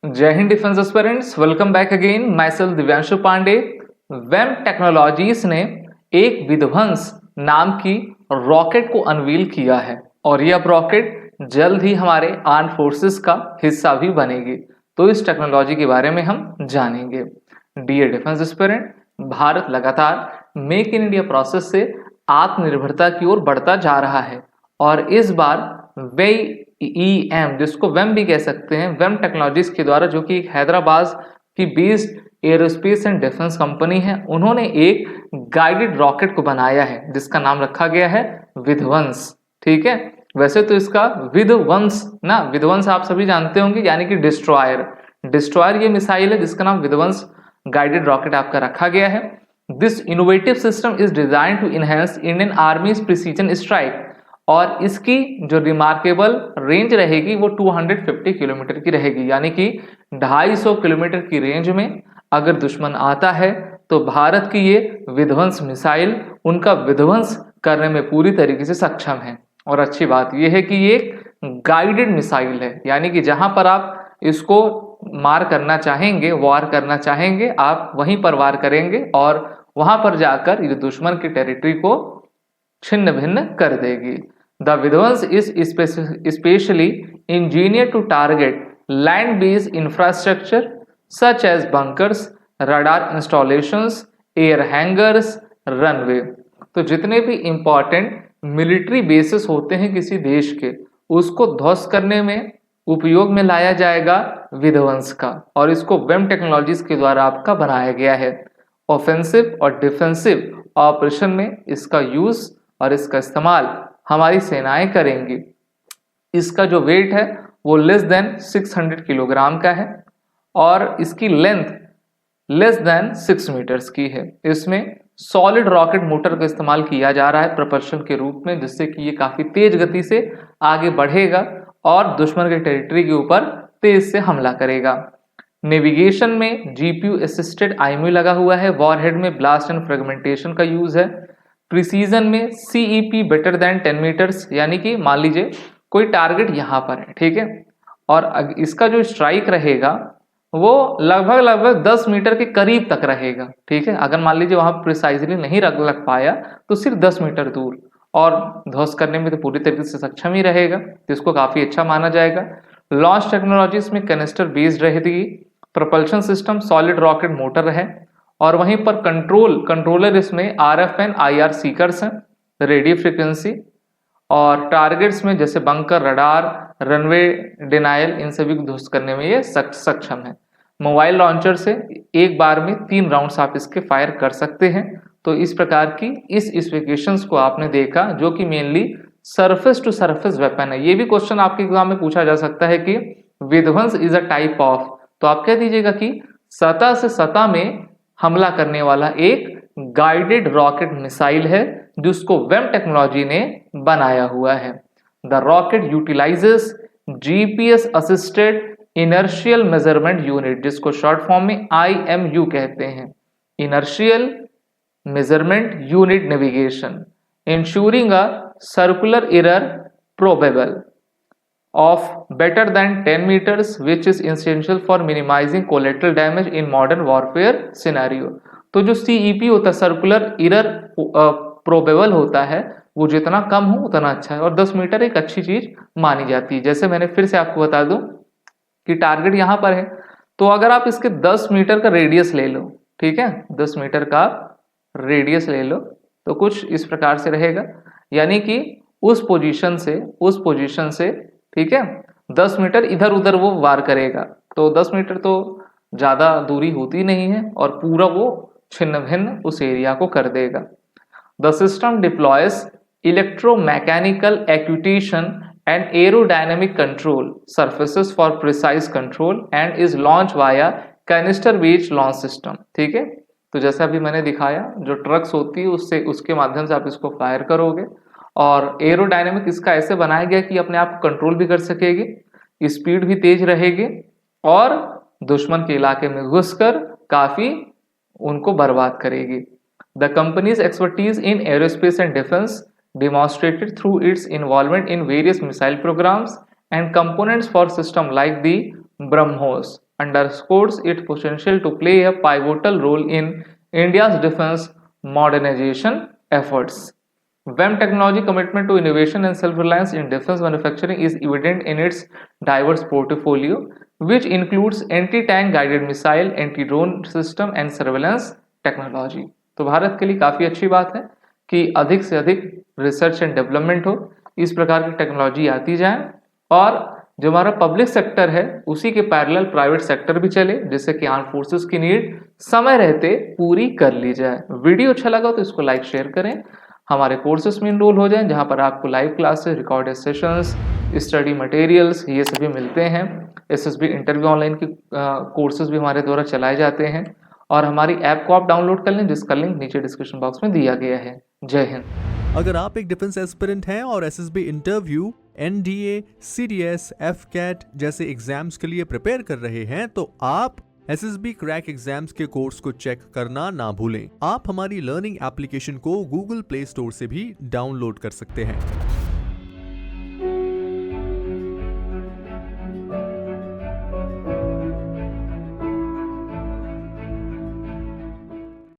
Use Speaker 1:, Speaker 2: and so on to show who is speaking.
Speaker 1: जय Hind defence aspirants, welcome back again. Myself Divyanshu Pandey. VEM technologies ने एक विध्वंस नाम की रॉकेट को अनवील किया है और यह रॉकेट जल्द ही हमारे आर्म फोर्सेस का हिस्सा भी बनेगी। तो इस टेक्नोलॉजी के बारे में हम जानेंगे। डियर डिफेंस एस्पिरेंट, भारत लगातार मेक इन इंडिया प्रोसेस से आत्मनिर्भरता की ओर बढ़ता जा रहा है और इस बार वेम, जिसको वेम भी कह सकते हैं, वेम टेक्नोलॉजीज के द्वारा, जो कि हैदराबाद की based aerospace and defence company है, उन्होंने एक गाइडेड रॉकेट को बनाया है जिसका नाम रखा गया है विध्वंस। ठीक है, वैसे तो इसका विध्वंस आप सभी जानते होंगे, यानी कि डिस्ट्रॉयर ये मिसाइल है जिसका नाम विध्वंस गाइडेड रॉकेट आपका रखा गया है। This innovative system is design to enhance Indian army's precision strike और इसकी जो रिमार्केबल रेंज रहेगी वो 250 किलोमीटर की रहेगी, यानी कि 250 किलोमीटर की रेंज में अगर दुश्मन आता है तो भारत की ये विध्वंस मिसाइल उनका विध्वंस करने में पूरी तरीके से सक्षम है। और अच्छी बात यह है कि ये एक गाइडेड मिसाइल है, यानी कि जहां पर आप इसको वार करना चाहेंगे, आप वहीं पर वार करेंगे और वहां पर जाकर ये दुश्मन की टेरिटरी को छिन्न भिन्न कर देगी। The Vidhvans is specially engineered to target land-based infrastructure such as bunkers, radar installations, air hangars, runway। तो जितने भी इंपॉर्टेंट मिलिट्री बेसिस होते हैं किसी देश के, उसको ध्वस्त करने में उपयोग में लाया जाएगा विध्वंस का, और इसको वेम टेक्नोलॉजीज के द्वारा आपका बनाया गया है। ऑफेंसिव और डिफेंसिव ऑपरेशन में इसका यूज और इसका इस्तेमाल हमारी सेनाएं करेंगी। इसका जो वेट है वो लेस देन 600 किलोग्राम का है और इसकी लेंथ लेस देन 6 मीटर्स की है। इसमें सॉलिड रॉकेट मोटर का इस्तेमाल किया जा रहा है प्रपल्शन के रूप में, जिससे कि ये काफी तेज गति से आगे बढ़ेगा और दुश्मन के टेरिटरी के ऊपर तेज से हमला करेगा। नेविगेशन में जीपीयू असिस्टेड आईएमयू लगा हुआ है। वॉरहेड में ब्लास्ट एंड फ्रेगमेंटेशन का यूज है। प्रिसीजन में सीईपी बेटर देन 10 मीटर्स, यानी कि मान लीजिए कोई टारगेट यहाँ पर है, ठीक है, और इसका जो स्ट्राइक रहेगा वो लगभग 10 मीटर के करीब तक रहेगा। ठीक है, अगर मान लीजिए वहां प्रिसाइजली नहीं लग पाया तो सिर्फ 10 मीटर दूर, और ध्वस्त करने में तो पूरी तरीके से सक्षम ही रहेगा, जिसको काफी अच्छा माना जाएगा। लॉन्च टेक्नोलॉजीज में कैनिस्टर बेस्ड रहेगी। Propulsion system solid rocket motor है और वहीं पर कंट्रोलर इसमें आरएफ एंड आईआर सीकर्स हैं, रेडियो फ्रीक्वेंसी, और टारगेट्स में जैसे बंकर, रडार, रनवे डिनाइल, इन सभी को ध्वस्त करने में ये सक्षम है। मोबाइल लॉन्चर से एक बार में 3 राउंड्स आप इसके फायर कर सकते हैं। तो इस प्रकार की इस स्पेसिफिकेशंस को आपने देखा, जो कि mainly surface to surface weapon है। ये भी क्वेश्चन आपके एग्जाम में पूछा जा सकता है कि विध्वंस इज अ टाइप ऑफ, तो आप कह दीजिएगा कि सतह से सतह में हमला करने वाला एक गाइडेड रॉकेट मिसाइल है जिसको वेम टेक्नोलॉजी ने बनाया हुआ है। The rocket utilises GPS assisted inertial measurement unit, जिसको शॉर्ट फॉर्म में IMU कहते हैं, inertial measurement unit navigation, ensuring a circular error probable of better than 10 meters, which is essential for minimizing collateral damage in modern warfare scenario। तो जो CEP होता है, circular error probable होता है, वो जितना कम हो उतना अच्छा है, और 10 मीटर एक अच्छी चीज मानी जाती है। जैसे मैंने फिर से आपको बता दूं कि टारगेट यहाँ पर है, तो अगर आप इसके 10 मीटर का रेडियस ले लो, ठीक है, 10 मीटर का रेडियस ले लो, तो कुछ इस प्रकार से रहेगा, यानी कि उस पोजीशन से ठीक है 10 मीटर इधर उधर वो वार करेगा। तो 10 मीटर तो ज्यादा दूरी होती नहीं है और पूरा वो छिन्न भिन्न उस एरिया को कर देगा। The system deploys electromechanical actuation and aerodynamic control surfaces for precise control and is launch via canister based launch system. ठीक है, तो जैसा अभी मैंने दिखाया, जो ट्रक्स होती है उसके माध्यम से आप इसको फायर करोगे, और एरोडायनेमिक इसका ऐसे बनाया गया कि अपने आप कंट्रोल भी कर सकेगी, स्पीड भी तेज रहेगी और दुश्मन के इलाके में घुसकर काफी उनको बर्बाद करेगी। The companies expertise in aerospace and defence demonstrated through its involvement in various missile programs and components for systems like the BrahMos। underscores its potential to play a pivotal role in India's defense modernization efforts. WEM technology commitment to innovation and self-reliance in defense manufacturing is evident in its diverse portfolio, which includes anti-tank guided missile, anti-drone system and surveillance technology. तो भारत के लिए काफ़ी अच्छी बात है कि अधिक से अधिक रिसर्च एंड डेवलपमेंट हो, इस प्रकार की टेक्नोलॉजी आती जाए और जो हमारा पब्लिक सेक्टर है उसी के पैरेलल प्राइवेट सेक्टर भी चले, जिससे कि आर्म फोर्सेस की नीड समय रहते पूरी कर ली जाए। वीडियो अच्छा लगा तो इसको लाइक शेयर करें, हमारे कोर्सेज में इनरोल हो जाएं जहां पर आपको live classes, recorded sessions, study materials ये सभी मिलते हैं। एसएसबी इंटरव्यू ऑनलाइन के कोर्सेज भी हमारे द्वारा चलाए जाते हैं और हमारी ऐप को आप डाउनलोड कर लें जिसका लिंक नीचे डिस्क्रिप्शन बॉक्स में दिया गया है। जय हिंद।
Speaker 2: अगर आप एक डिफेंस एस्पिरेंट हैं और SSB interview, NDA, CDS, AFCAT जैसे एग्जाम्स के लिए प्रिपेयर कर रहे हैं तो आप एसएसबी क्रैक एग्जाम्स के कोर्स को चेक करना ना भूलें। आप हमारी लर्निंग एप्लीकेशन को गूगल प्ले स्टोर से भी डाउनलोड कर सकते हैं।